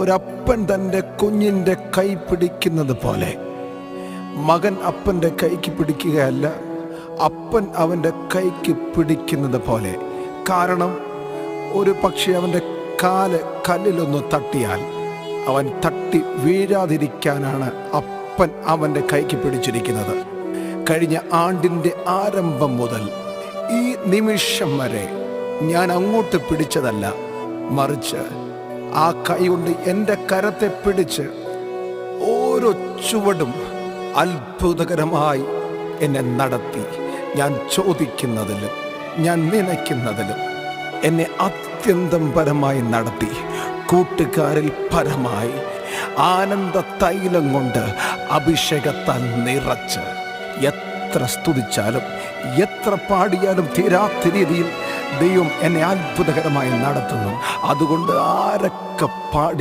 ഒരപ്പൻ തൻ്റെ കുഞ്ഞിൻ്റെ കൈ പിടിക്കുന്നത് പോലെ മകൻ അപ്പൻ്റെ കൈക്ക് പിടിക്കുകയല്ല, അപ്പൻ അവൻ്റെ കൈക്ക് പിടിക്കുന്നത് പോലെ. കാരണം ഒരു പക്ഷേ അവൻ്റെ കാല് കല്ലിലൊന്ന് തട്ടിയാൽ അവൻ തട്ടി വീഴാതിരിക്കാനാണ് അപ്പൻ അവൻ്റെ കൈക്ക് പിടിച്ചിരിക്കുന്നത്. കഴിഞ്ഞ ആണ്ടിൻ്റെ ആരംഭം മുതൽ ഈ നിമിഷം വരെ ഞാൻ അങ്ങോട്ട് പിടിച്ചതല്ല, മറിച്ച് ആ കൈ കൊണ്ട് എൻ്റെ കരത്തെ പിടിച്ച് ഓരോ ചുവടും അത്ഭുതകരമായി എന്നെ നടത്തി. ഞാൻ ചോദിക്കുന്നതിലും ഞാൻ നനയ്ക്കുന്നതിലും എന്നെ അത്യന്തം പരമായി നടത്തി. കൂട്ടുകാരിൽ പരമായി ആനന്ദ തൈലം കൊണ്ട് അഭിഷേകത്താൽ നിറച്ച് എത്ര സ്തുതിച്ചാലും എത്ര പാടിയാലും തീരാത്ത രീതിയിൽ ദൈവം എന്നെ അത്ഭുതകരമായി നടത്തുന്നു. അതുകൊണ്ട് ആരൊക്കെ പാടി